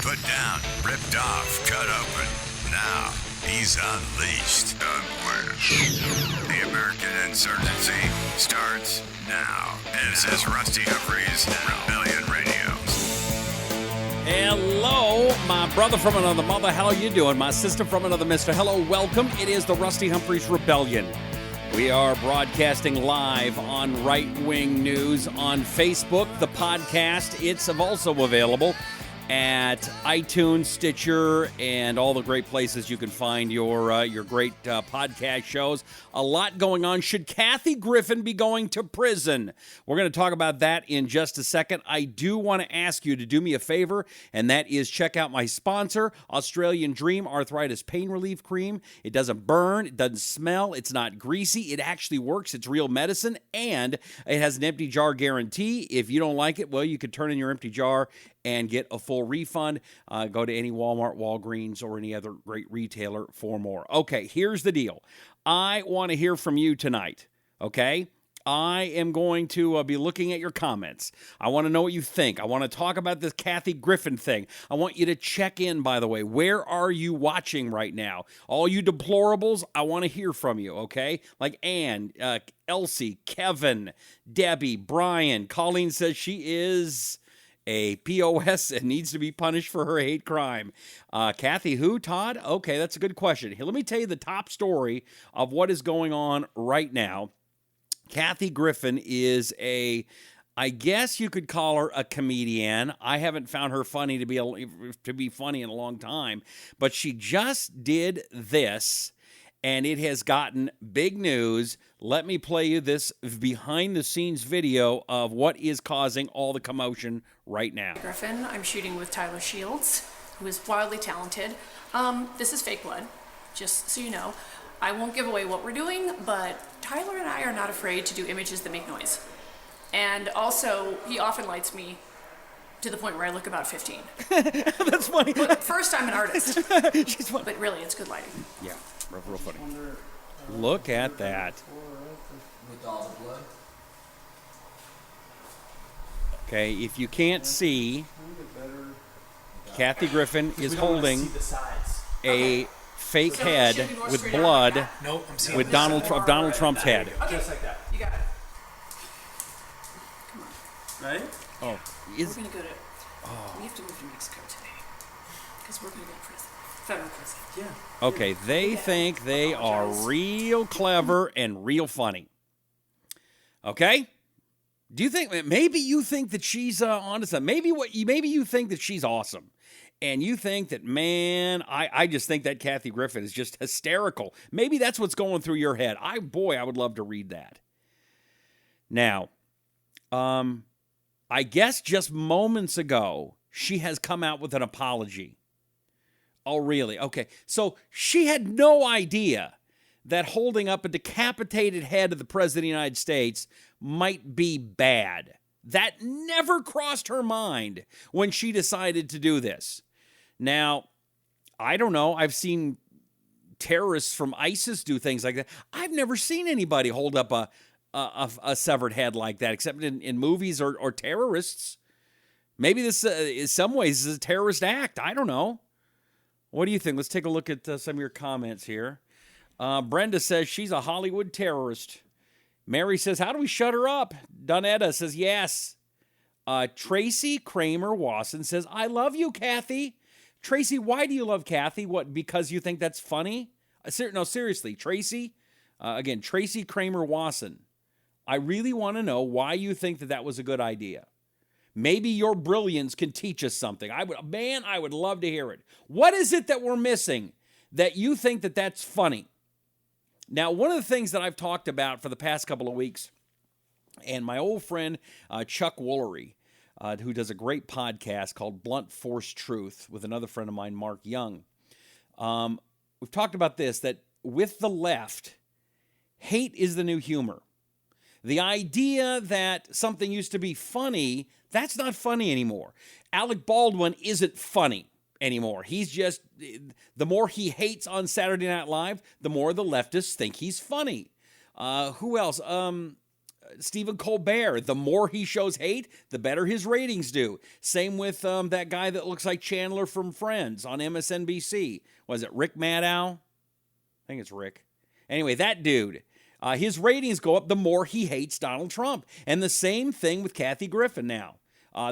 Put down, ripped off, cut open. Now, he's unleashed. The American insurgency starts now. This is Rusty Humphrey's Rebellion Radio. Hello, my brother from another mother. How you doing? My sister from another mister. Hello, welcome. It is the Rusty Humphrey's Rebellion. We are broadcasting live on Right Wing News on Facebook. The podcast, it's also available at iTunes, Stitcher, and all the great places you can find your great podcast shows. A lot going on. Should Kathy Griffin be going to prison? We're going to talk about that in just a second. I do want to ask you to do me a favor, and that is check out my sponsor, Australian Dream Arthritis Pain Relief Cream. It doesn't burn, it doesn't smell, it's not greasy, it actually works, it's real medicine, and it has an empty jar guarantee. If you don't like it, well, you could turn in your empty jar and get a full refund. Go to any Walmart, Walgreens, or any other great retailer for more. Okay, here's the deal. I want to hear from you tonight, okay? I am going to be looking at your comments. I want to know what you think. I want to talk about this Kathy Griffin thing. I want you to check in, by the way. Where are you watching right now? All you deplorables, I want to hear from you, okay? Like Ann, Elsie, Kevin, Debbie, Brian. Colleen says she is a POS and needs to be punished for her hate crime. Kathy who, Todd? Okay, that's a good question. Here, let me tell you the top story of what is going on right now. Kathy Griffin is I guess you could call her a comedian. I haven't found her funny to be funny in a long time, but she just did this, and it has gotten big news. Let me play you this behind-the-scenes video of what is causing all the commotion right now. Griffin, I'm shooting with Tyler Shields, who is wildly talented. This is fake blood, just so you know. I won't give away what we're doing, but Tyler and I are not afraid to do images that make noise. And also, he often lights me to the point where I look about 15. That's funny. But first, I'm an artist. She's funny. But really, it's good lighting. Yeah, real funny. Look at that. With all the blood. Okay, if you can't see, Kathy Griffin is holding a fake head with blood with Donald Trump's head. Okay, Just like that. you got it. Right? Oh, We're going to go to... We have to move to Mexico today. Because we're going to go to prison. Federal prison. Yeah. okay, they think they are real clever and real funny. Okay? Do you think, maybe you think that she's onto something? Maybe you think that she's awesome. And you think that, man, I just think that Kathy Griffin is just hysterical. Maybe that's what's going through your head. I would love to read that. Now, I guess just moments ago, she has come out with an apology. Oh, really? Okay. So she had no idea that holding up a decapitated head of the President of the United States might be bad. That never crossed her mind when she decided to do this. Now, I don't know. I've seen terrorists from ISIS do things like that. I've never seen anybody hold up a severed head like that, except in movies or terrorists. Maybe this, in some ways, is a terrorist act. I don't know. What do you think? Let's take a look at some of your comments here. Brenda says she's a Hollywood terrorist. Mary says, how do we shut her up? Donetta says, yes. Tracy Kramer Wasson says, I love you, Kathy. Tracy, why do you love Kathy? What, because you think that's funny? No, seriously, Tracy. Again, Tracy Kramer Wasson. I really want to know why you think that was a good idea. Maybe your brilliance can teach us something. I would love to hear it. What is it that we're missing that you think that that's funny? Now, one of the things that I've talked about for the past couple of weeks, and my old friend Chuck Woolery, who does a great podcast called Blunt Force Truth with another friend of mine, Mark Young, we've talked about this, that with the left, hate is the new humor. The idea that something used to be funny, that's not funny anymore. Alec Baldwin isn't funny anymore. He's just, the more he hates on Saturday Night Live, the more the leftists think he's funny. Who else? Stephen Colbert. The more he shows hate, the better his ratings do. Same with that guy that looks like Chandler from Friends on MSNBC. Was it Rick Maddow? I think it's Rick. Anyway, that dude. His ratings go up the more he hates Donald Trump. And the same thing with Kathy Griffin now.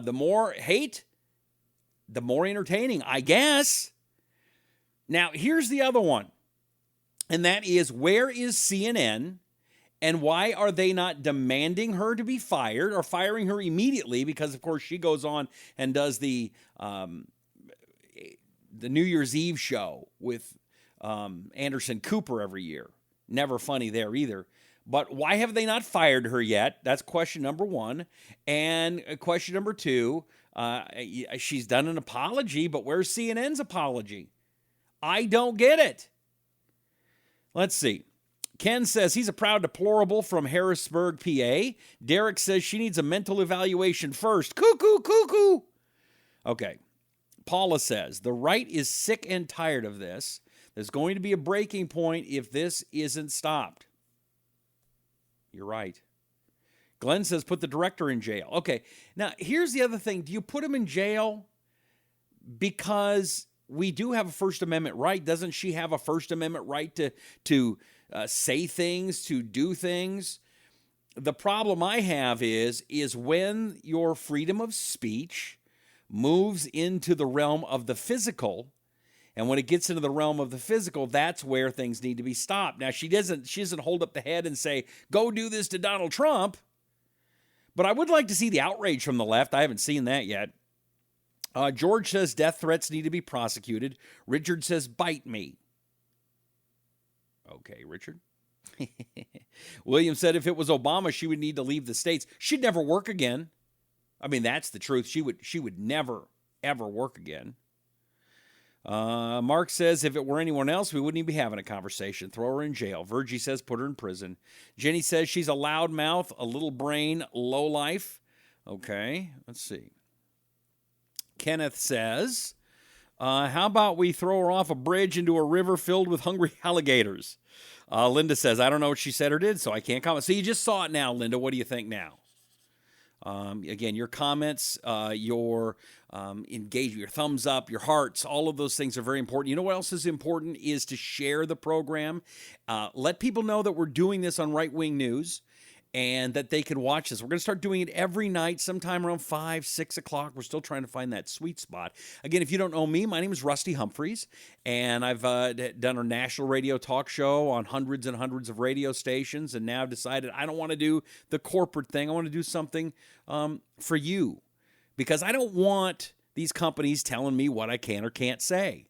The more hate, the more entertaining, I guess. Now, here's the other one. And that is, where is CNN? And why are they not demanding her to be fired or firing her immediately? Because, of course, she goes on and does the New Year's Eve show with Anderson Cooper every year. Never funny there either. But why have they not fired her yet? That's question number one. And question number two, she's done an apology, but where's CNN's apology? I don't get it. Let's see. Ken says he's a proud deplorable from Harrisburg, PA. Derek says she needs a mental evaluation first. Cuckoo, cuckoo. Okay. Paula says the right is sick and tired of this. There's going to be a breaking point if this isn't stopped. You're right. Glenn says put the director in jail. Okay. Now, here's the other thing. Do you put him in jail because we do have a First Amendment right? Doesn't she have a First Amendment right to say things, to do things? The problem I have is when your freedom of speech moves into the realm of the physical, and when it gets into the realm of the physical, that's where things need to be stopped. Now, she doesn't hold up the head and say, go do this to Donald Trump. But I would like to see the outrage from the left. I haven't seen that yet. George says death threats need to be prosecuted. Richard says, bite me. Okay, Richard. William said if it was Obama, she would need to leave the states. She'd never work again. I mean, that's the truth. She would never, ever work again. Mark says if it were anyone else, we wouldn't even be having a conversation. Throw her in jail. Virgie says put her in prison. Jenny says she's a loudmouth, a little brain, lowlife. Okay, let's see. Kenneth says, how about we throw her off a bridge into a river filled with hungry alligators? Linda says, I don't know what she said or did, so I can't comment. So you just saw it now, Linda. What do you think now? Again, your comments, your engagement, your thumbs up, your hearts, all of those things are very important. You know what else is important is to share the program. Let people know that we're doing this on Right Wing News and that they can watch this. We're going to start doing it every night, sometime around 5, 6 o'clock. We're still trying to find that sweet spot. Again, if you don't know me, my name is Rusty Humphreys, and I've done a national radio talk show on hundreds and hundreds of radio stations, and now I've decided I don't want to do the corporate thing. I want to do something for you, because I don't want these companies telling me what I can or can't say.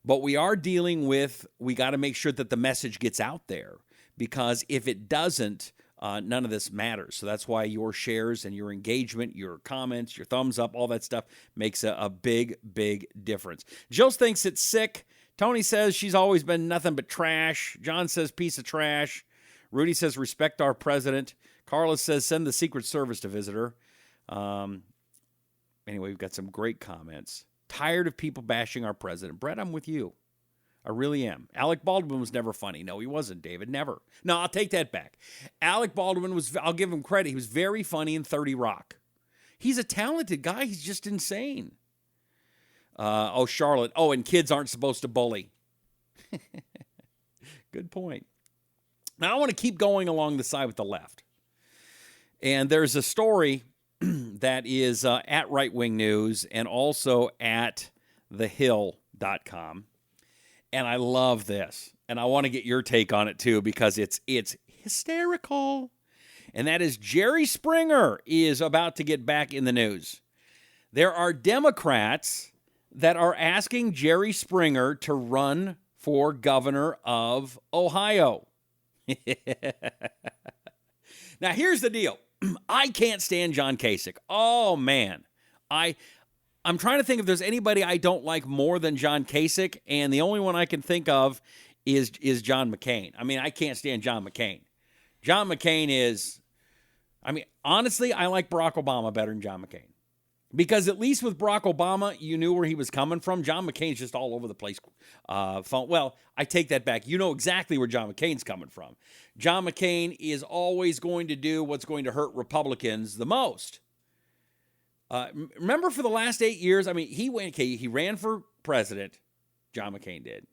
But we are dealing with, we got to make sure that the message gets out there, because if it doesn't, none of this matters. So that's why your shares and your engagement, your comments, your thumbs up, all that stuff makes a big, big difference. Jill thinks it's sick. Tony says she's always been nothing but trash. John says piece of trash. Rudy says respect our president. Carla says send the Secret Service to visit her. Anyway, we've got some great comments. Tired of people bashing our president. Brett, I'm with you. I really am. Alec Baldwin was never funny. No, he wasn't, David. Never. No, I'll take that back. Alec Baldwin was, I'll give him credit. He was very funny in 30 Rock. He's a talented guy. He's just insane. Charlotte. Oh, and kids aren't supposed to bully. Good point. Now, I want to keep going along the side with the left. And there's a story that is at Right Wing News and also at thehill.com. And I love this. And I want to get your take on it, too, because it's hysterical. And that is Jerry Springer is about to get back in the news. There are Democrats that are asking Jerry Springer to run for governor of Ohio. Now, here's the deal. I can't stand John Kasich. Oh, man. I'm trying to think if there's anybody I don't like more than John Kasich, and the only one I can think of is John McCain. I mean, I can't stand John McCain. John McCain is, honestly, I like Barack Obama better than John McCain. Because at least with Barack Obama, you knew where he was coming from. John McCain's just all over the place. Well, I take that back. You know exactly where John McCain's coming from. John McCain is always going to do what's going to hurt Republicans the most. Remember for the last 8 years, I mean, he ran for president, John McCain did,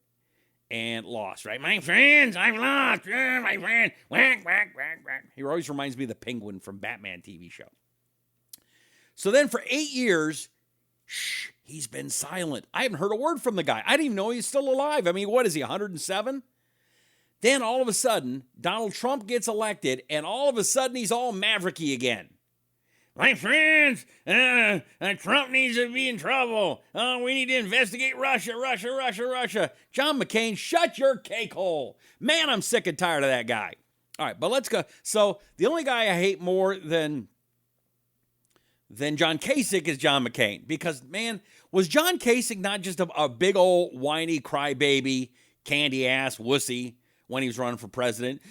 and lost, right? My friends, I've lost. My friend. Whack, whack, whack, whack. He always reminds me of the penguin from Batman TV show. So then for 8 years, he's been silent. I haven't heard a word from the guy. I didn't even know he's still alive. I mean, what is he, 107? Then all of a sudden, Donald Trump gets elected, and all of a sudden he's all mavericky again. My friends, Trump needs to be in trouble. We need to investigate Russia. John McCain, shut your cake hole. Man, I'm sick and tired of that guy. All right, but let's go. So the only guy I hate more than John Kasich is John McCain. Because, man, was John Kasich not just a big old whiny crybaby, candy ass wussy when he was running for president?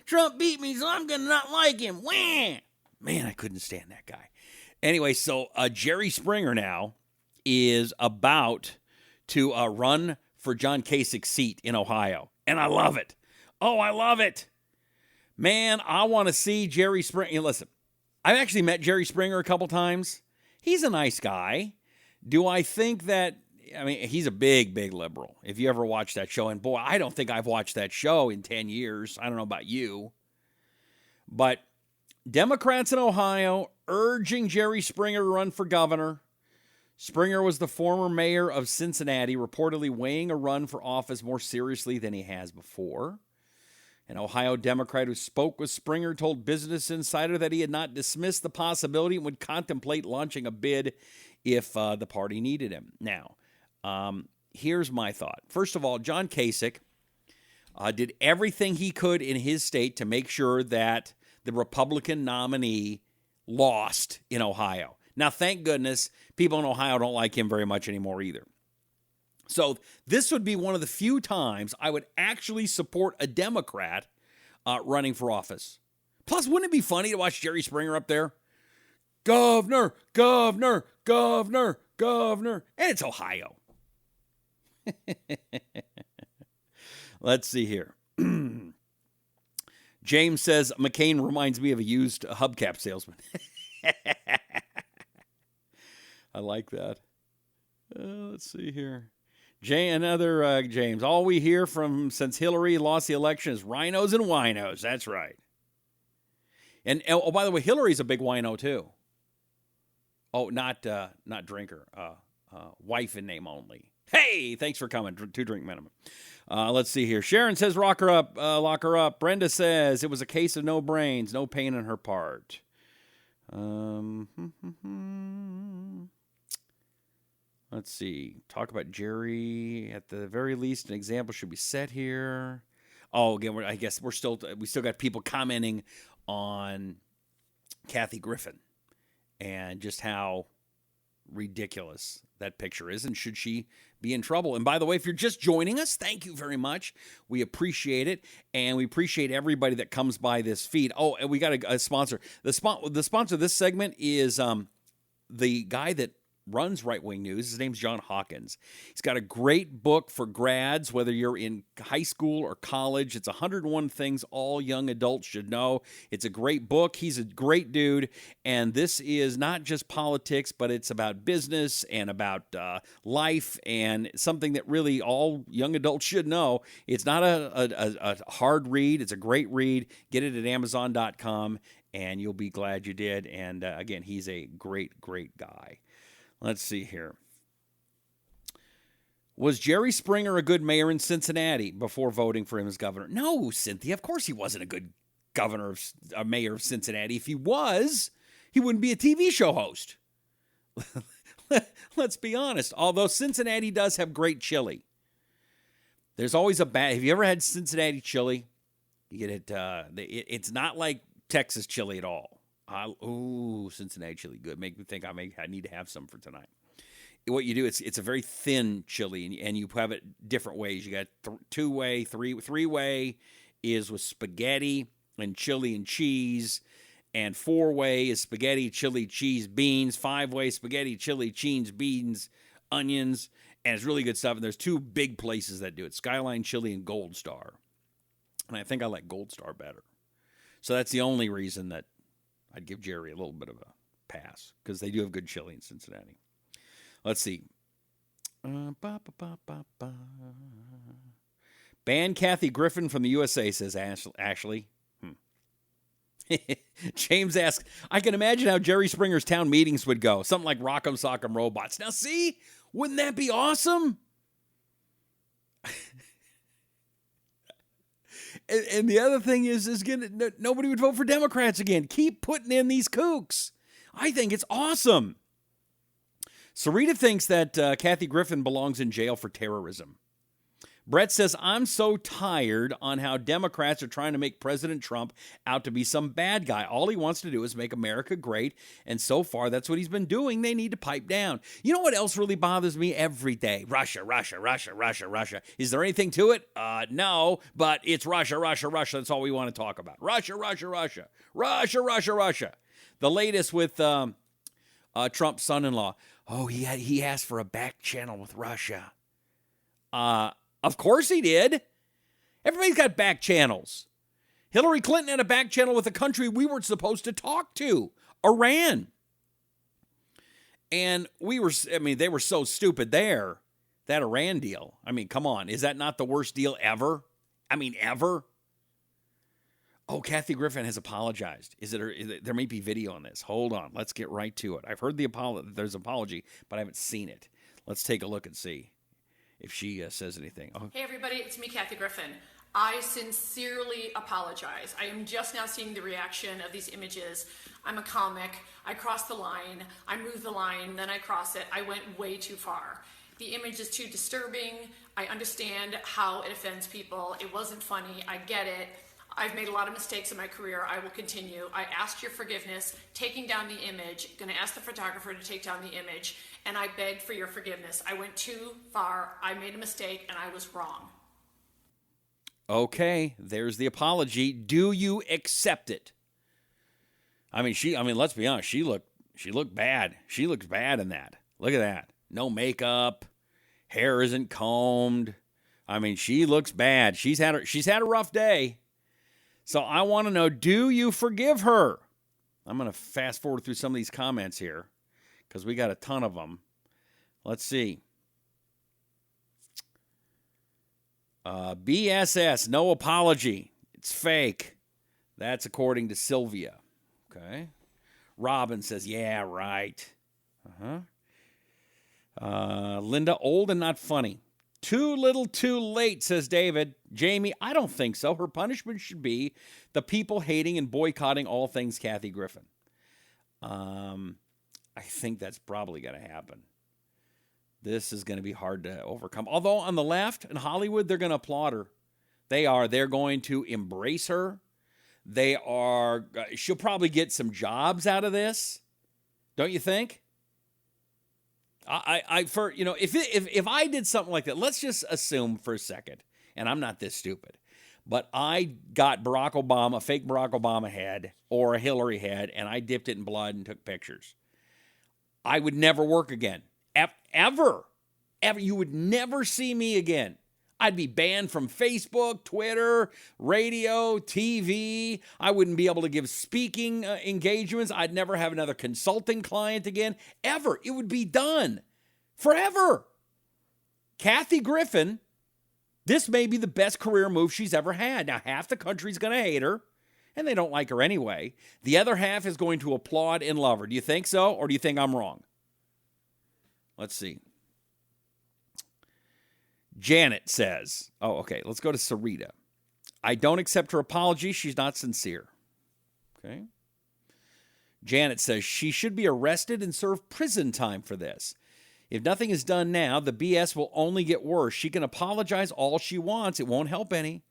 Trump beat me, so I'm going to not like him. Wah! Man, I couldn't stand that guy. Anyway, so Jerry Springer now is about to run for John Kasich's seat in Ohio. And I love it. Oh, I love it. Man, I want to see Jerry Springer. Listen, I've actually met Jerry Springer a couple times. He's a nice guy. Do I think that, I mean, he's a big, big liberal. If you ever watch that show, and boy, I don't think I've watched that show in 10 years. I don't know about you. But Democrats in Ohio urging Jerry Springer to run for governor. Springer was the former mayor of Cincinnati, reportedly weighing a run for office more seriously than he has before. An Ohio Democrat who spoke with Springer told Business Insider that he had not dismissed the possibility and would contemplate launching a bid if the party needed him. Now, here's my thought. First of all, John Kasich did everything he could in his state to make sure that the Republican nominee lost in Ohio. Now, thank goodness, people in Ohio don't like him very much anymore either. So this would be one of the few times I would actually support a Democrat running for office. Plus, wouldn't it be funny to watch Jerry Springer up there? Governor, governor, governor, governor. And it's Ohio. Let's see here. James says, McCain reminds me of a used hubcap salesman. I like that. Let's see here. Another James. All we hear from since Hillary lost the election is rhinos and winos. That's right. And oh, by the way, Hillary's a big wino too. Oh, not drinker. Wife in name only. Hey, thanks for coming. 2 drink minimum. Let's see here. Sharon says, lock her up. Brenda says, it was a case of no brains, no pain on her part. Let's see. Talk about Jerry. At the very least, an example should be set here. Oh, again, I guess we still got people commenting on Kathy Griffin and just how ridiculous that picture is, and should she be in trouble. And by the way, if you're just joining us, thank you very much. We appreciate it, and we appreciate everybody that comes by this feed. Oh, and we got a sponsor. The sponsor of this segment is the guy that runs Right Wing News. His name's John Hawkins. He's got a great book for grads, whether you're in high school or college. It's 101 Things All Young Adults Should Know. It's a great book. He's a great dude. And this is not just politics, but it's about business and about life and something that really all young adults should know. It's not a hard read. It's a great read. Get it at Amazon.com, and you'll be glad you did. And again, he's a great, great guy. Let's see here. Was Jerry Springer a good mayor in Cincinnati before voting for him as governor? No, Cynthia. Of course he wasn't a good mayor of Cincinnati. If he was, he wouldn't be a TV show host. Let's be honest. Although Cincinnati does have great chili. There's always have you ever had Cincinnati chili? You get it. It's not like Texas chili at all. Cincinnati chili, good. Make me think I need to have some for tonight. What you do, it's a very thin chili, and you have it different ways. You got 2-way, 3-way is with spaghetti and chili and cheese, And 4-way is spaghetti, chili, cheese, beans. 5-way, spaghetti, chili, cheese, beans, onions. And it's really good stuff. And there's 2 big places that do it, Skyline Chili and Gold Star. And I think I like Gold Star better. So that's the only reason that I'd give Jerry a little bit of a pass, because they do have good chili in Cincinnati. Let's see. Ban Kathy Griffin from the USA, says Ashley. James asks, I can imagine how Jerry Springer's town meetings would go. Something like Rock'em Sock'em Robots. Now, see? Wouldn't that be awesome? And the other thing is nobody would vote for Democrats again. Keep putting in these kooks. I think it's awesome. Sarita thinks that Kathy Griffin belongs in jail for terrorism. Brett says, I'm so tired on how Democrats are trying to make President Trump out to be some bad guy. All he wants to do is make America great, and so far that's what he's been doing. They need to pipe down. You know what else really bothers me every day? Russia, Russia, Russia, Russia, Russia. Is there anything to it? No, but it's Russia, Russia, Russia. That's all we want to talk about. Russia, Russia, Russia. Russia, Russia, Russia. The latest with Trump's son-in-law. Oh, he asked for a back channel with Russia. Of course he did. Everybody's got back channels. Hillary Clinton had a back channel with a country we weren't supposed to talk to, Iran. And they were so stupid there, that Iran deal. I mean, come on. Is that not the worst deal ever? I mean, ever? Oh, Kathy Griffin has apologized. There may be video on this. Hold on. Let's get right to it. I've heard there's an apology, but I haven't seen it. Let's take a look and see if she says anything. Oh. Hey everybody, it's me, Kathy Griffin. I sincerely apologize. I am just now seeing the reaction of these images. I'm a comic. I cross the line. I move the line, then I cross it. I went way too far. The image is too disturbing. I understand how it offends people. It wasn't funny. I get it. I've made a lot of mistakes in my career. I will continue. I asked your forgiveness, taking down the image, going to ask the photographer to take down the image, and I begged for your forgiveness. I went too far. I made a mistake, and I was wrong. Okay, there's the apology. Do you accept it? Let's be honest. She looked bad. She looks bad in that. Look at that. No makeup. Hair isn't combed. She looks bad. She's had a rough day. So I want to know, do you forgive her? I'm going to fast forward through some of these comments here because we got a ton of them. Let's see. BSS, no apology. It's fake. That's according to Sylvia. Okay. Robin says, yeah, right. Linda, old and not funny. Too little, too late, says David. Jamie, I don't think so. Her punishment should be the people hating and boycotting all things Kathy Griffin. I think that's probably going to happen. This is going to be hard to overcome. Although on the left in Hollywood, they're going to applaud her. They are. They're going to embrace her. They are. She'll probably get some jobs out of this. Don't you think? If I did something like that, let's just assume for a second, and I'm not this stupid, but I got a fake Barack Obama head or a Hillary head, and I dipped it in blood and took pictures. I would never work again. Ever. You would never see me again. I'd be banned from Facebook, Twitter, radio, TV. I wouldn't be able to give speaking engagements. I'd never have another consulting client again. Ever. It would be done. Forever. Kathy Griffin, this may be the best career move she's ever had. Now, half the country's going to hate her, and they don't like her anyway. The other half is going to applaud and love her. Do you think so, or do you think I'm wrong? Let's see. Janet says, let's go to Sarita. I don't accept her apology. She's not sincere. Okay. Janet says she should be arrested and serve prison time for this. If nothing is done now, the BS will only get worse. She can apologize all she wants. It won't help any.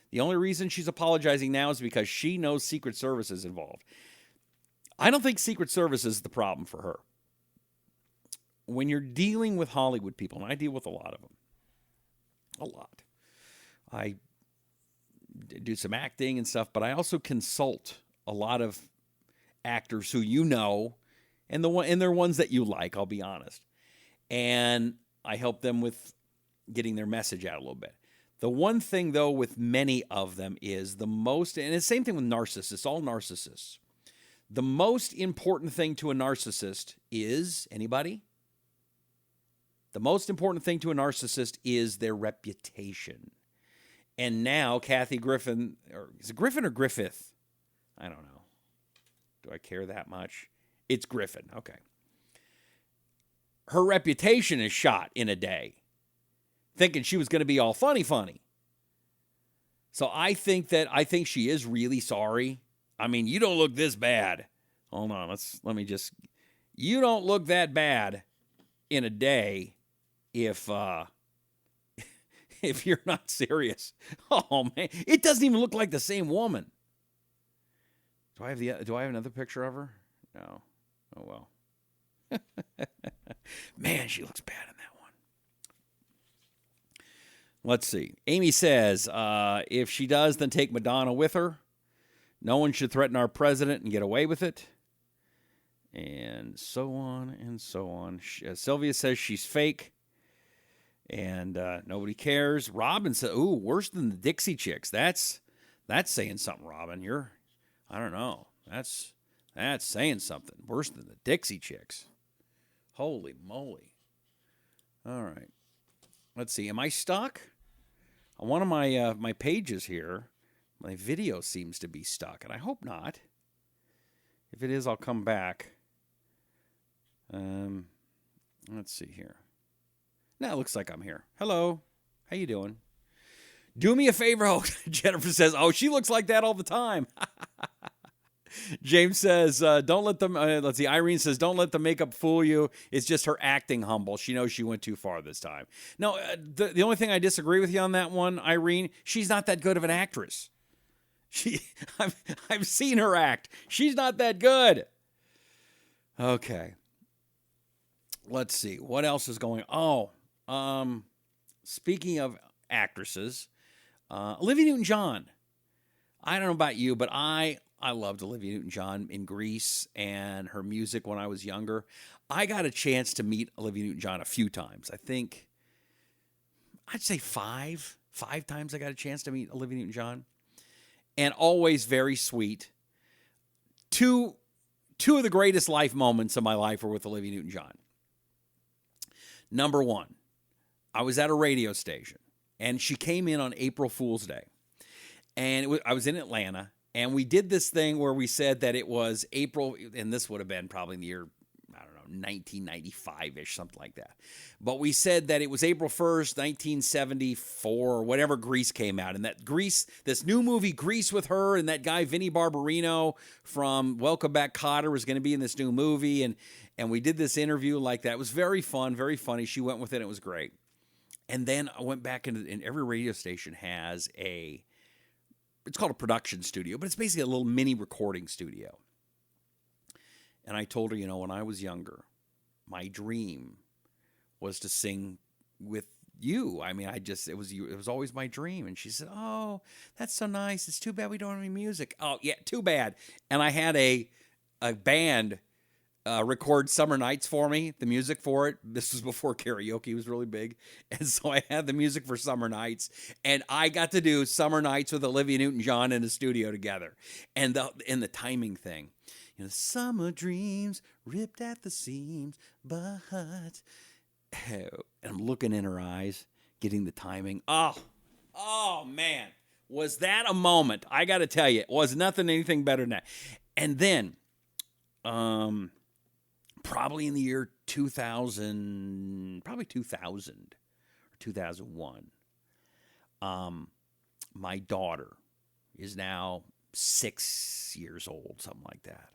The only reason she's apologizing now is because she knows Secret Service is involved. I don't think Secret Service is the problem for her. When you're dealing with Hollywood people, and I deal with a lot of them, I do some acting and stuff, but I also consult a lot of actors who you know, and they're ones that you like, I'll be honest. And I help them with getting their message out a little bit. The one thing, though, with many of them is and it's the same thing with narcissists, all narcissists. The most important thing to a narcissist is, anybody? The most important thing to a narcissist is their reputation. And now Kathy Griffin, or is it Griffin or Griffith? I don't know. Do I care that much? It's Griffin. Okay. Her reputation is shot in a day, thinking she was going to be all funny. So I think she is really sorry. I mean, you don't look this bad. Hold on, you don't look that bad in a day if you're not serious. Oh man, it doesn't even look like the same woman. Do I have another picture of her? No. Oh well. Man, she looks bad in that one. Let's see. Amy says, if she does, then take Madonna with her. No one should threaten our president and get away with it. And so on and so on. Sylvia says she's fake. And nobody cares. Robin says, ooh, worse than the Dixie Chicks. That's saying something, Robin. I don't know. That's saying something. Worse than the Dixie Chicks. Holy moly. All right. Let's see. Am I stuck? On one of my pages here, my video seems to be stuck, and I hope not. If it is, I'll come back. Let's see here. Now it looks like I'm here. Hello. How you doing? Do me a favor. Oh, Jennifer says, oh, she looks like that all the time. James says, don't let them, let's see, Irene says, don't let the makeup fool you. It's just her acting humble. She knows she went too far this time. No, the only thing I disagree with you on that one, Irene, she's not that good of an actress. I've seen her act. She's not that good. Okay. Let's see. What else is going on? Oh, speaking of actresses, Olivia Newton-John. I don't know about you, but I loved Olivia Newton-John in Grease and her music when I was younger. I got a chance to meet Olivia Newton-John a few times. I think, I'd say five times I got a chance to meet Olivia Newton-John. And always very sweet. Two of the greatest life moments of my life were with Olivia Newton-John. Number one, I was at a radio station, and she came in on April Fool's Day. And I was in Atlanta, and we did this thing where we said that it was April, and this would have been probably in the year, I don't know, 1995-ish, something like that. But we said that it was April 1st, 1974, or whatever Grease came out. And that Grease, this new movie, Grease with her, and that guy, Vinnie Barbarino from Welcome Back, Kotter, was going to be in this new movie. And we did this interview like that. It was very fun, very funny. She went with it. It was great. And then I went back and every radio station has it's called a production studio, but it's basically a little mini recording studio. And I told her, when I was younger, my dream was to sing with you. I mean, it was always my dream. And she said, oh, that's so nice. It's too bad we don't have any music. Oh, yeah, too bad. And I had a band record Summer Nights for me, the music for it. This was before karaoke was really big. And so I had the music for Summer Nights, and I got to do Summer Nights with Olivia Newton-John in the studio together. And the timing thing, summer dreams ripped at the seams, but, and I'm looking in her eyes, getting the timing. Oh man, was that a moment? I got to tell you, it was anything better than that. And then, probably in the year 2000 or 2001, my daughter is now 6 years old, something like that.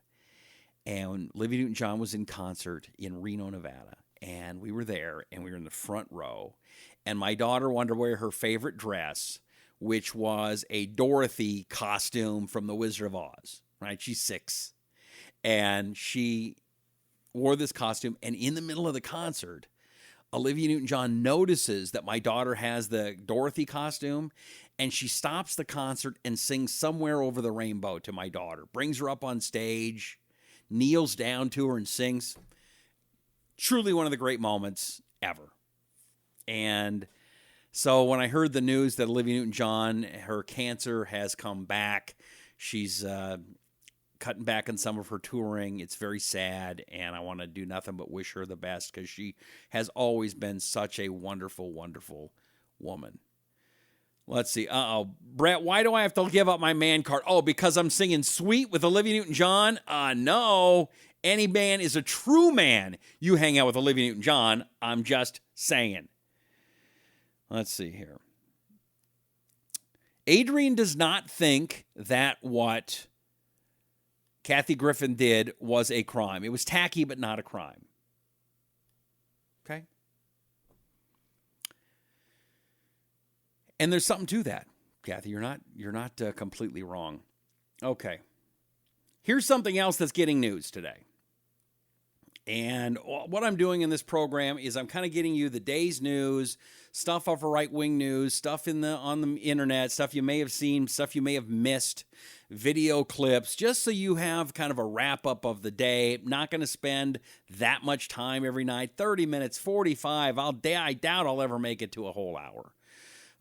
And Olivia Newton-John was in concert in Reno, Nevada. And we were there, and we were in the front row. And my daughter wanted to wear her favorite dress, which was a Dorothy costume from The Wizard of Oz, right? She's 6. And she wore this costume, and in the middle of the concert, Olivia Newton-John notices that my daughter has the Dorothy costume, and she stops the concert and sings Somewhere Over the Rainbow to my daughter, brings her up on stage, kneels down to her and sings. Truly one of the great moments ever. And so when I heard the news that Olivia Newton-John, her cancer has come back, she's cutting back on some of her touring. It's very sad, and I want to do nothing but wish her the best because she has always been such a wonderful, wonderful woman. Let's see. Brett, why do I have to give up my man card? Oh, because I'm singing Sweet with Olivia Newton-John? No. Any man is a true man. You hang out with Olivia Newton-John. I'm just saying. Let's see here. Adrian does not think that what Kathy Griffin did was a crime. It was tacky, but not a crime. Okay? And there's something to that, Kathy. You're not completely wrong. Okay. Here's something else that's getting news today. And what I'm doing in this program is I'm kind of getting you the day's news, stuff off of right-wing news, stuff on the internet, stuff you may have seen, stuff you may have missed, video clips, just so you have kind of a wrap-up of the day. Not going to spend that much time every night, 30 minutes, 45. I doubt I'll ever make it to a whole hour.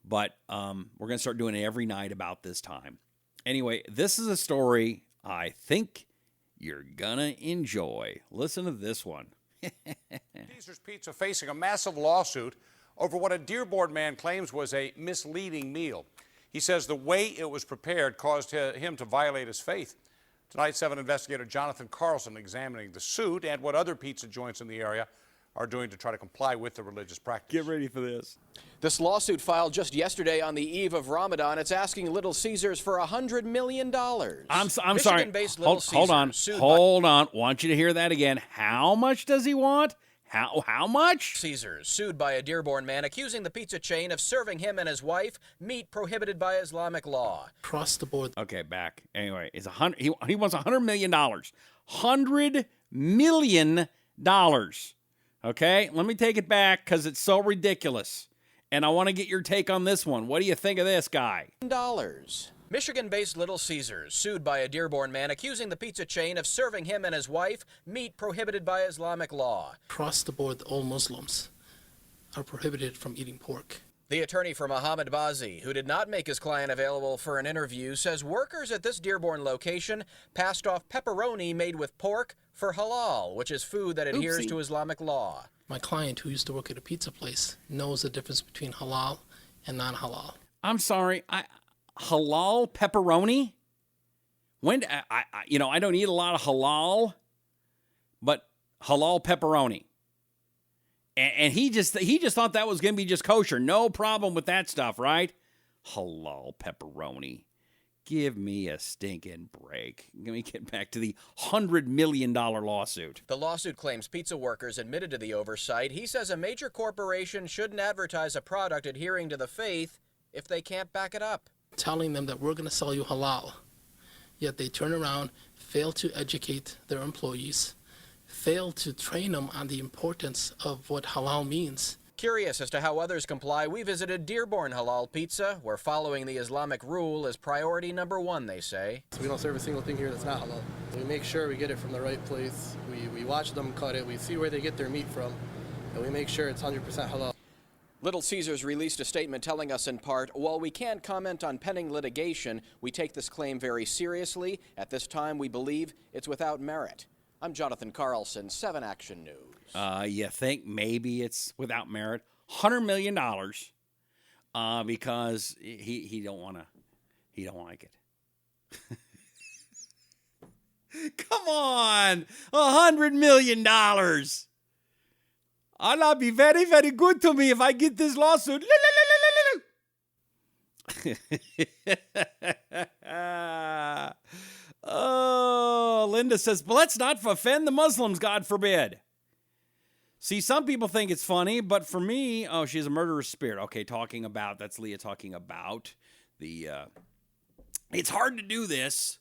But we're going to start doing it every night about this time. Anyway, this is a story I think you're gonna enjoy. Listen to this one. Caesar's Pizza facing a massive lawsuit over what a Dearborn man claims was a misleading meal. He says the way it was prepared caused him to violate his faith. Tonight, 7 investigator Jonathan Carlson examining the suit and what other pizza joints in the area are doing to try to comply with the religious practice. Get ready for this. This lawsuit filed just yesterday on the eve of Ramadan. It's asking Little Caesars for $100 million. I'm sorry. Michigan-based Little Hold on. Caesars Hold on. Want you to hear that again. How much does he want? How much? Caesars sued by a Dearborn man accusing the pizza chain of serving him and his wife meat prohibited by Islamic law. Across the board. Okay, back. Anyway, it's he wants $100 million. $100 million. Okay, let me take it back because it's so ridiculous. And I want to get your take on this one. What do you think of this guy? Michigan-based Little Caesars sued by a Dearborn man accusing the pizza chain of serving him and his wife meat prohibited by Islamic law. Across the board, all Muslims are prohibited from eating pork. The attorney for Mohammed Bazi, who did not make his client available for an interview, says workers at this Dearborn location passed off pepperoni made with pork for halal, which is food that adheres to Islamic law. My client, who used to work at a pizza place, knows the difference between halal and non-halal. I'm sorry. Halal pepperoni? When I don't eat a lot of halal, but halal pepperoni. And he just thought that was going to be just kosher. No problem with that stuff, right? Halal pepperoni. Give me a stinking break. Let me get back to the $100 million lawsuit. The lawsuit claims pizza workers admitted to the oversight. He says a major corporation shouldn't advertise a product adhering to the faith if they can't back it up. Telling them that we're going to sell you halal, yet they turn around, fail to educate their employees, fail to train them on the importance of what halal means. Curious as to how others comply, we visited Dearborn Halal Pizza, where following the Islamic rule is priority number one, they say. We don't serve a single thing here that's not halal. We make sure we get it from the right place. We watch them cut it. We see where they get their meat from, and we make sure it's 100% halal. Little Caesars released a statement telling us in part, while we can't comment on pending litigation, we take this claim very seriously. At this time, we believe it's without merit. I'm Jonathan Carlson, 7 Action News. You think maybe it's without merit? $100 million because he don't want to. He don't like it. Come on, $100 million. Allah be very, very good to me if I get this lawsuit. Oh, Linda says, but let's not offend the Muslims, God forbid. See, some people think it's funny, but for me, oh, she's a murderous spirit. Okay, that's Leah talking about the, it's hard to do this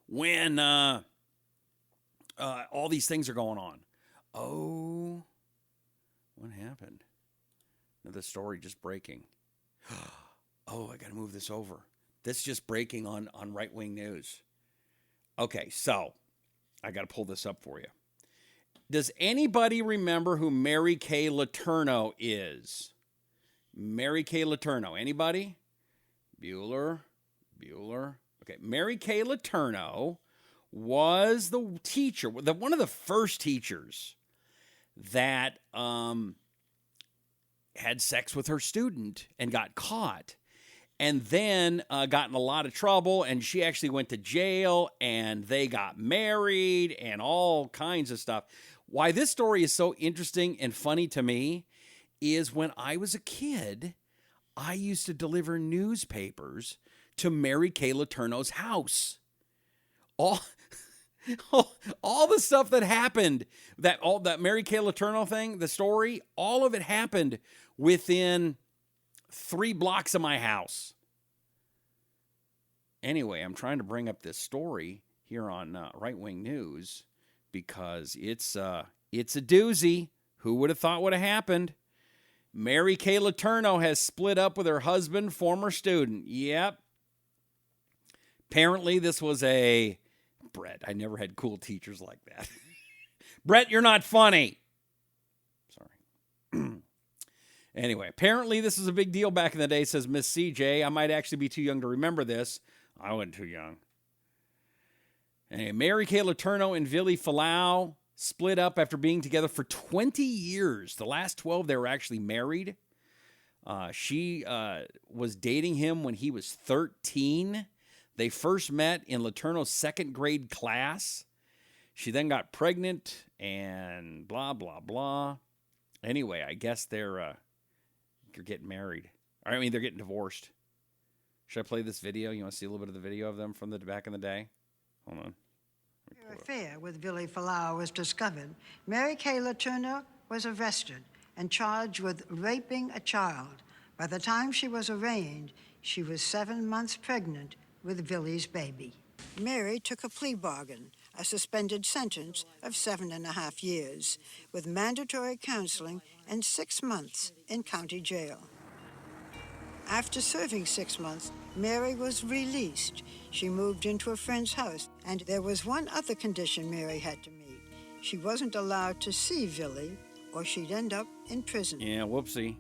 when all these things are going on. Oh, what happened? Another story just breaking. Oh, I got to move this over. This just breaking on right-wing news. Okay, so I got to pull this up for you. Does anybody remember who Mary Kay Letourneau is? Mary Kay Letourneau. Anybody? Bueller. Okay, Mary Kay Letourneau was the teacher, one of the first teachers that had sex with her student and got caught. And then got in a lot of trouble, and she actually went to jail, and they got married, and all kinds of stuff. Why this story is so interesting and funny to me is when I was a kid, I used to deliver newspapers to Mary Kay Letourneau's house. All the stuff that happened, that Mary Kay Letourneau thing, the story, all of it happened within 3 blocks of my house. Anyway, I'm trying to bring up this story here on Right Wing News because it's a doozy. Who would have thought would have happened? Mary Kay Letourneau has split up with her husband, former student. Yep. Apparently, this was Brett, I never had cool teachers like that. Brett, you're not funny. Sorry. Anyway, apparently this was a big deal back in the day, says Miss CJ. I might actually be too young to remember this. I wasn't too young. Anyway, Mary Kay Letourneau and Billy Falau split up after being together for 20 years. The last 12, they were actually married. She was dating him when he was 13. They first met in Letourneau's 2nd grade class. She then got pregnant and blah, blah, blah. Anyway, I guess they're getting married. I mean, they're getting divorced. Should I play this video? You want to see a little bit of the video of them from the back in the day? Hold on. Her affair with Billy Falau was discovered. Mary Kay Letourneau was arrested and charged with raping a child. By the time she was arraigned, she was 7 months pregnant with Billy's baby. Mary took a plea bargain, a suspended sentence of 7.5 years, with mandatory counseling and 6 months in county jail. After serving 6 months, Mary was released. She moved into a friend's house, and there was one other condition Mary had to meet. She wasn't allowed to see Billy, or she'd end up in prison. Yeah, whoopsie.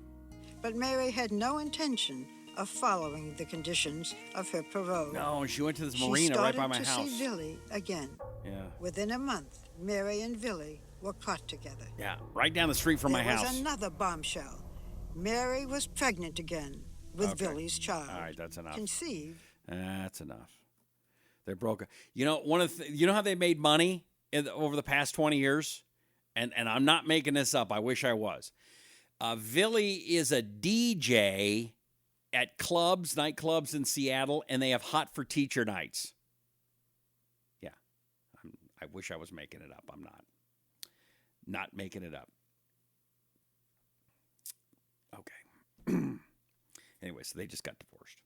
But Mary had no intention of following the conditions of her parole. No, she went to this marina right by my house. She started to see Billy again. Yeah. Within a month, Mary and Billy were caught together. Yeah, right down the street from my house. There was another bombshell. Mary was pregnant again with Billy's child. All right, that's enough. Conceived. That's enough. They're broke. You know, you know how they made money over the past 20 years? And I'm not making this up. I wish I was. Billy is a DJ at nightclubs in Seattle, and they have Hot for Teacher nights. Yeah. I wish I was making it up. I'm not. Not making it up. Okay. Anyway, so they just got divorced.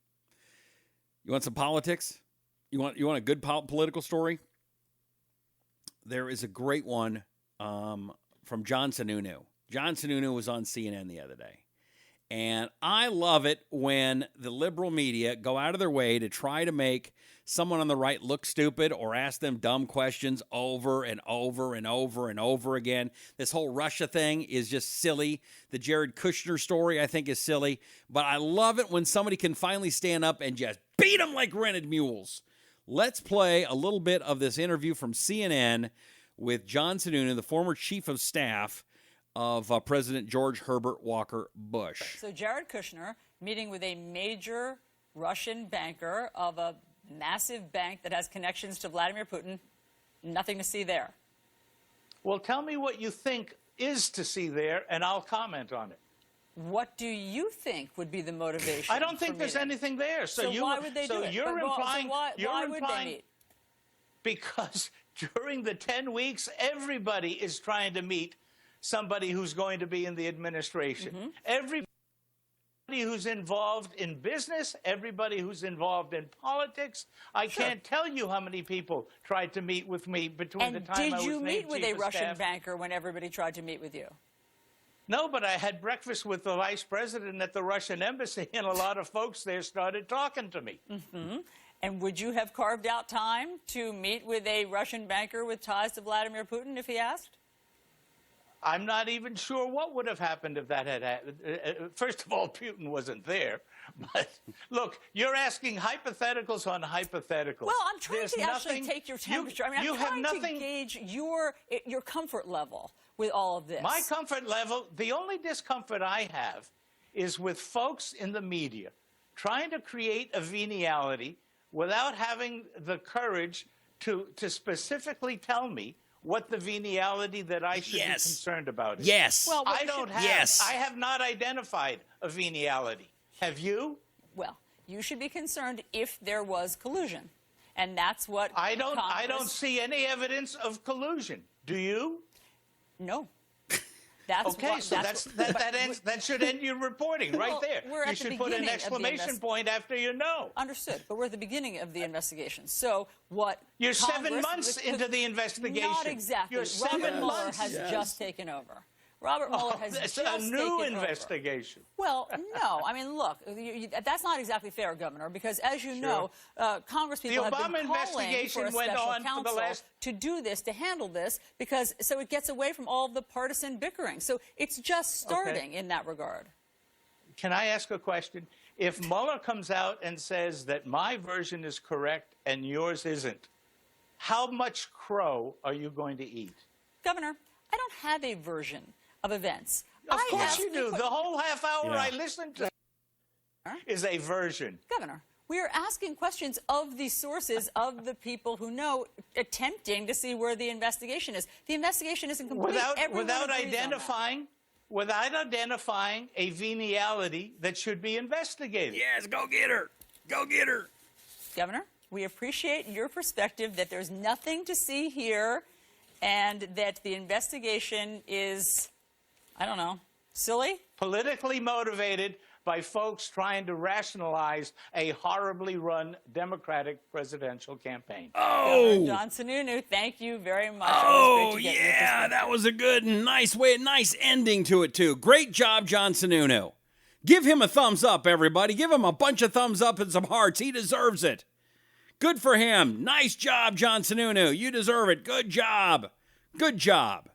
You want some politics? You want a good political story? There is a great one from John Sununu. John Sununu was on CNN the other day. And I love it when the liberal media go out of their way to try to make someone on the right look stupid or ask them dumb questions over and over and over and over again. This whole Russia thing is just silly. The Jared Kushner story, I think, is silly. But I love it when somebody can finally stand up and just beat them like rented mules. Let's play a little bit of this interview from CNN with John Sununu, the former chief of staff of President George Herbert Walker Bush. So Jared Kushner meeting with a major Russian banker of a massive bank that has connections to Vladimir Putin. Nothing to see there. Well, tell me what you think is to see there, and I'll comment on it. What do you think would be the motivation? I don't think there's anything there. So why would they do it? You're implying. Why would they meet? Because during the 10 weeks, everybody is trying to meet somebody who's going to be in the administration. Mm-hmm. Everybody who's involved in business, everybody who's involved in politics. I can't tell you how many people tried to meet with me between the time I was named chief of staff. And did you meet with a Russian banker when everybody tried to meet with you? No, but I had breakfast with the vice president at the Russian embassy, and a lot of folks there started talking to me. Mm-hmm. And would you have carved out time to meet with a Russian banker with ties to Vladimir Putin if he asked? I'm not even sure what would have happened if that had happened. First of all, Putin wasn't there. But look, you're asking hypotheticals on hypotheticals. Well, I'm trying to actually take your temperature. I'm trying to gauge your comfort level with all of this. My comfort level, the only discomfort I have is with folks in the media trying to create a venality without having the courage to specifically tell me what the venality that I should be concerned about is. Yes. Well, I don't have. I have not identified a venality. Have you? Well, you should be concerned if there was collusion, and that's what I don't see any evidence of collusion. Do you? No. That's okay, so that should end your reporting right there. You should put an exclamation point after you know. Understood, but we're at the beginning of the investigation. So what? You're 7 months into the investigation. Not exactly. You're 7 Robert Mueller months. has just taken over. Robert Mueller has just taken over. It's a new investigation. Well, no. I mean, look, that's not exactly fair, Governor, because as you know, Congresspeople have been calling for a special counsel to do this, to handle this, because so it gets away from all of the partisan bickering. So it's just starting in that regard. Can I ask a question? If Mueller comes out and says that my version is correct and yours isn't, how much crow are you going to eat? Governor, I don't have a version of events. Of course you do. The whole half hour I listened to is a version. Governor, we are asking questions of the sources of the people who know, attempting to see where the investigation is. The investigation isn't complete. Without identifying a venality that should be investigated. Yes, go get her. Go get her. Governor, we appreciate your perspective that there's nothing to see here and that the investigation is, I don't know, silly? Politically motivated by folks trying to rationalize a horribly run Democratic presidential campaign. Oh! John Sununu, thank you very much. Oh, yeah, that was a good and nice ending to it, too. Great job, John Sununu. Give him a thumbs up, everybody. Give him a bunch of thumbs up and some hearts. He deserves it. Good for him. Nice job, John Sununu. You deserve it. Good job. Good job.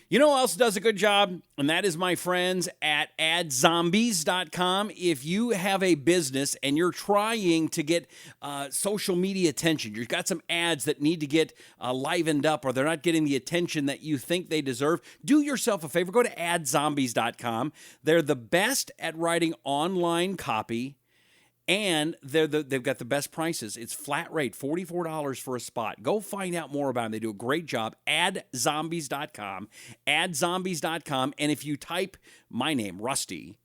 You know who else does a good job? And that is my friends at AdZombies.com. If you have a business and you're trying to get social media attention, you've got some ads that need to get livened up or they're not getting the attention that you think they deserve, do yourself a favor. Go to AdZombies.com. They're the best at writing online copy. And they've got the best prices. It's flat rate, $44 for a spot. Go find out more about them. They do a great job. AdZombies.com. AdZombies.com. And if you type my name, Rusty,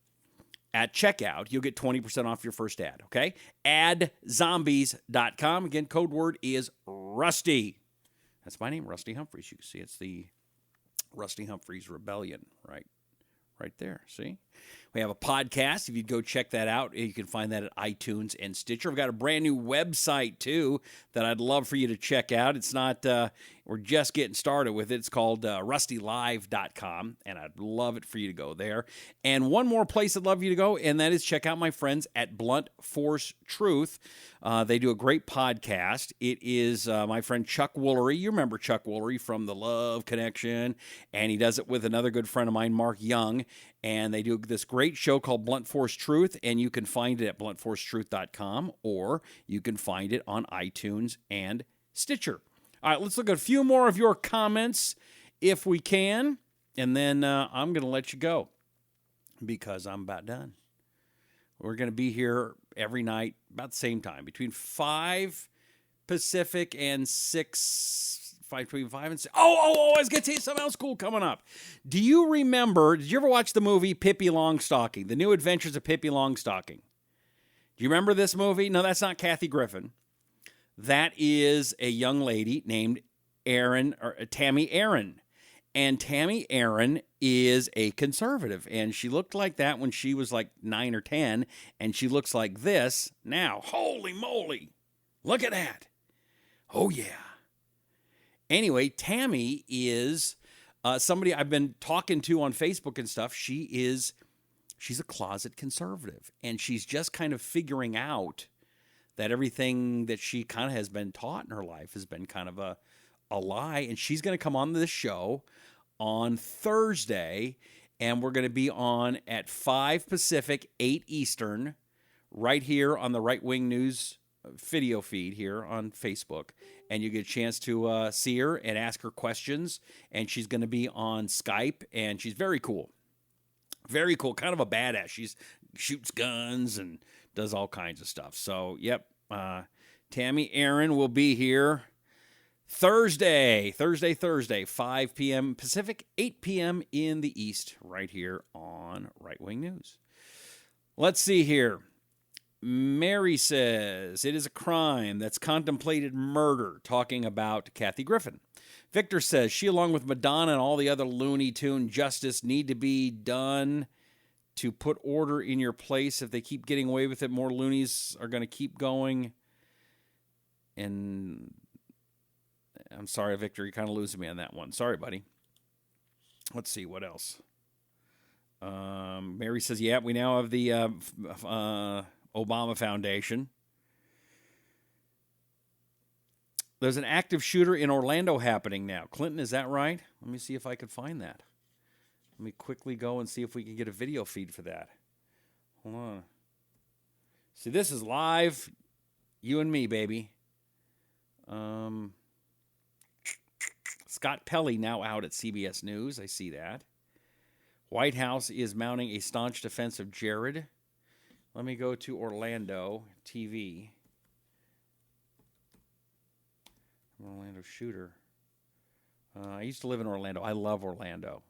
at checkout, you'll get 20% off your first ad, okay? AdZombies.com. Again, code word is Rusty. That's my name, Rusty Humphreys. You can see it's the Rusty Humphreys Rebellion, right there. See? We have a podcast. If you'd go check that out, you can find that at iTunes and Stitcher. We've got a brand new website, too, that I'd love for you to check out. It's not, we're just getting started with it. It's called rustylive.com, and I'd love it for you to go there. And one more place I'd love you to go, and that is check out my friends at Blunt Force Truth. They do a great podcast. It is my friend Chuck Woolery. You remember Chuck Woolery from The Love Connection, and he does it with another good friend of mine, Mark Young, and they do this great show called Blunt Force Truth, and you can find it at bluntforcetruth.com, or you can find it on iTunes and Stitcher. All right, let's look at a few more of your comments if we can, and then I'm going to let you go because I'm about done. We're going to be here every night about the same time, between 5 Pacific and 6 between 5 and 6. I was going to tell you something else cool coming up. Did you ever watch the movie Pippi Longstocking, The New Adventures of Pippi Longstocking? Do you remember this movie? No, that's not Kathy Griffin. That is a young lady named Tammy Aaron. And Tammy Aaron is a conservative. And she looked like that when she was like 9 or 10. And she looks like this now. Holy moly. Look at that. Oh, yeah. Anyway, Tammy is somebody I've been talking to on Facebook and stuff. She's a closet conservative, and she's just kind of figuring out that everything that she kind of has been taught in her life has been kind of a lie. And she's going to come on this show on Thursday, and we're going to be on at 5 Pacific, 8 Eastern, right here on the Right Wing News video feed here on Facebook. And you get a chance to see her and ask her questions. And she's going to be on Skype, and she's very cool. Very cool, kind of a badass. She shoots guns and does all kinds of stuff. So, yep, Tammy Aaron will be here Thursday, 5 p.m. Pacific, 8 p.m. in the East, right here on Right Wing News. Let's see here. Mary says, it is a crime that's contemplated murder, talking about Kathy Griffin. Victor says, she along with Madonna and all the other Looney Tune justice need to be done to put order in your place. If they keep getting away with it, more loonies are going to keep going. And I'm sorry, Victor, you're kind of losing me on that one. Sorry, buddy. Let's see, what else? Mary says, yeah, we now have the Obama Foundation. There's an active shooter in Orlando happening now. Clinton, is that right? Let me see if I could find that. Let me quickly go and see if we can get a video feed for that. Hold on. See, this is live. You and me, baby. Scott Pelley now out at CBS News. I see that. White House is mounting a staunch defense of Jared. Let me go to Orlando TV. Orlando shooter. I used to live in Orlando. I love Orlando.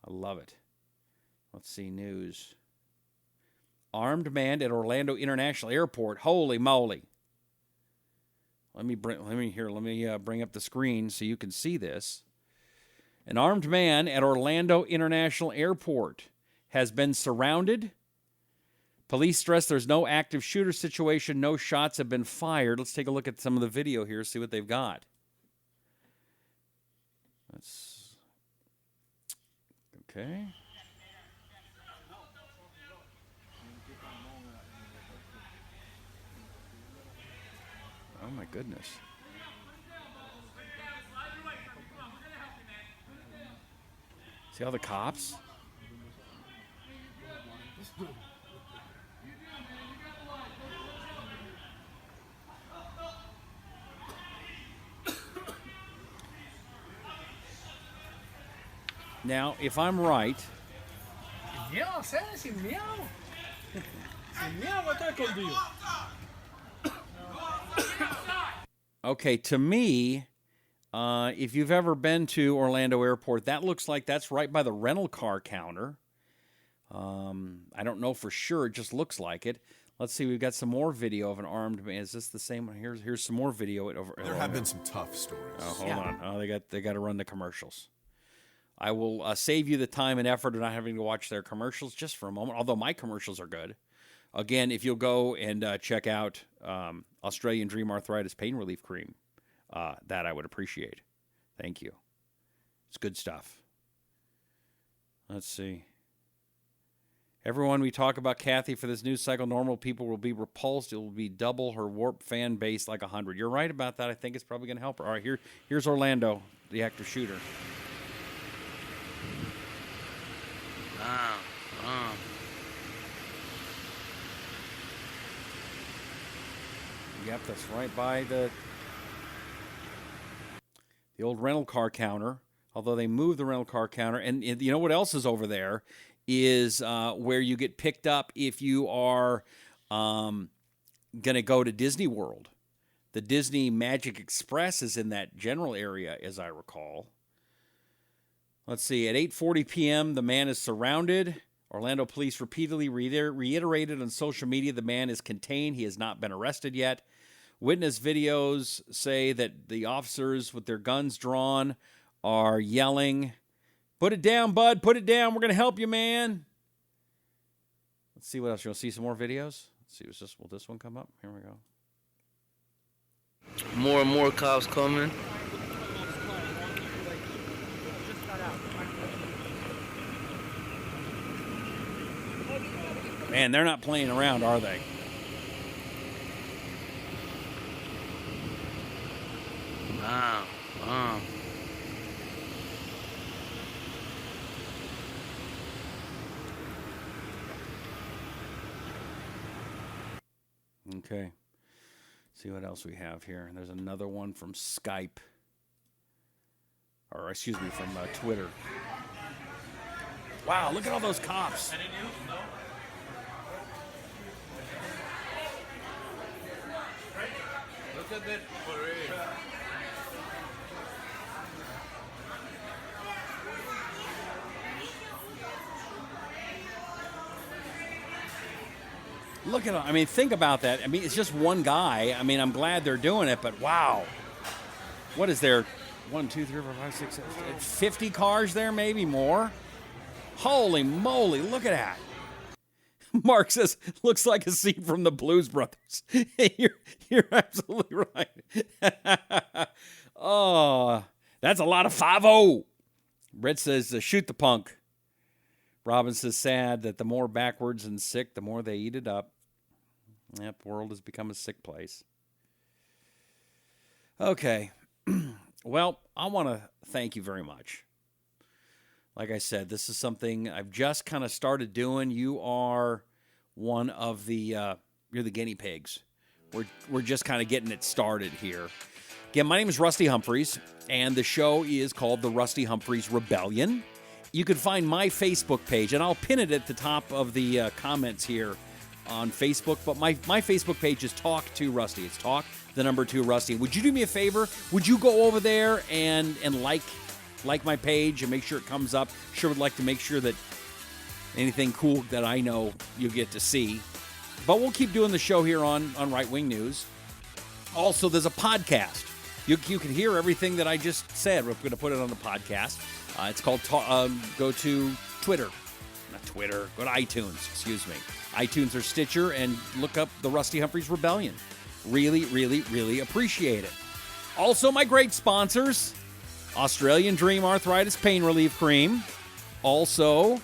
I love it. Let's see, news. Armed man at Orlando International Airport. Holy moly. Let me bring up the screen so you can see this. An armed man at Orlando International Airport has been surrounded. Police stress there's no active shooter situation. No shots have been fired. Let's take a look at some of the video here, see what they've got. Okay. Oh, my goodness. See all the cops? Now, if I'm right... Okay, to me, if you've ever been to Orlando Airport, that looks like that's right by the rental car counter. I don't know for sure. It just looks like it. Let's see. We've got some more video of an armed man. Is this the same one? Here's some more video. There have been some tough stories. Oh, hold on. Oh, they got to run the commercials. I will save you the time and effort of not having to watch their commercials just for a moment, although my commercials are good. Again, if you'll go and check out Australian Dream Arthritis Pain Relief Cream, that I would appreciate. Thank you. It's good stuff. Let's see. Everyone we talk about Kathy for this news cycle, normal people will be repulsed. It will be double her warped fan base like 100. You're right about that. I think it's probably going to help her. All right, here's Orlando, the active shooter. Yep, that's right by the old rental car counter, although they moved the rental car counter. And you know what else is over there is where you get picked up if you are going to go to Disney World. The Disney Magic Express is in that general area, as I recall. Let's see. At 8:40 p.m., the man is surrounded. Orlando police repeatedly reiterated on social media the man is contained. He has not been arrested yet. Witness videos say that the officers with their guns drawn are yelling, "Put it down, bud. Put it down. We're going to help you, man." Let's see what else. You want to see some more videos? Let's see. Will this one come up? Here we go. More and more cops coming. Man, they're not playing around, are they? Okay. See what else we have here. There's another one from Skype. Or, excuse me, from Twitter. Wow, look at all those cops. Any news? No. Look at that parade. Look at it. I mean, think about that. I mean, it's just one guy. I mean, I'm glad they're doing it, but wow. What is there? 1, 2, 3, 4, 5, 6, 7, 8, 50 cars there, maybe more? Holy moly, look at that. Mark says, looks like a scene from the Blues Brothers. You're absolutely right. Oh, that's a lot of 5-0. Brett says, shoot the punk. Robin says, sad that the more backwards and sick, the more they eat it up. Yep, the world has become a sick place. Okay. Well, I want to thank you very much. Like I said, this is something I've just kind of started doing. You are one of the, you're the guinea pigs. We're just kind of getting it started here. Again, my name is Rusty Humphries, and the show is called The Rusty Humphries Rebellion. You can find my Facebook page, and I'll pin it at the top of the comments here on Facebook. But my Facebook page is Talk to Rusty. It's Talk, the number 2 Rusty. Would you do me a favor? Would you go over there and like my page and make sure it comes up? Sure would like to make sure that anything cool that I know you get to see. But we'll keep doing the show here on Right Wing News. Also, there's a podcast. You can hear everything that I just said. We're going to put it on the podcast. It's called, go to Twitter. Not Twitter. Go to iTunes, excuse me. iTunes or Stitcher and look up the Rusty Humphries Rebellion. Really, really, really appreciate it. Also, my great sponsors, Australian Dream Arthritis Pain Relief Cream. Also,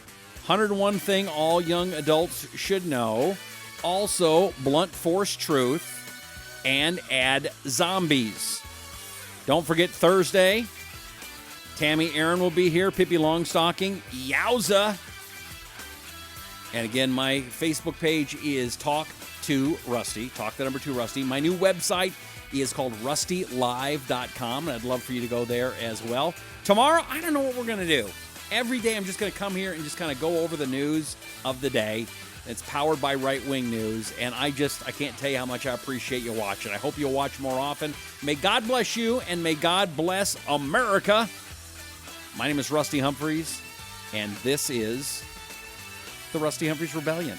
101 Thing All Young Adults Should Know. Also, Blunt Force Truth. And Add Zombies. Don't forget Thursday, Tammy Aaron will be here. Pippi Longstocking. Yowza. And again, my Facebook page is Talk to Rusty. Talk the number 2 Rusty. My new website is called rustylive.com, and I'd love for you to go there as well. Tomorrow, I don't know what we're going to do. Every day, I'm just going to come here and just kind of go over the news of the day. It's powered by Right Wing News, and I can't tell you how much I appreciate you watching. I hope you'll watch more often. May God bless you, and may God bless America. My name is Rusty Humphries, and this is the Rusty Humphries Rebellion.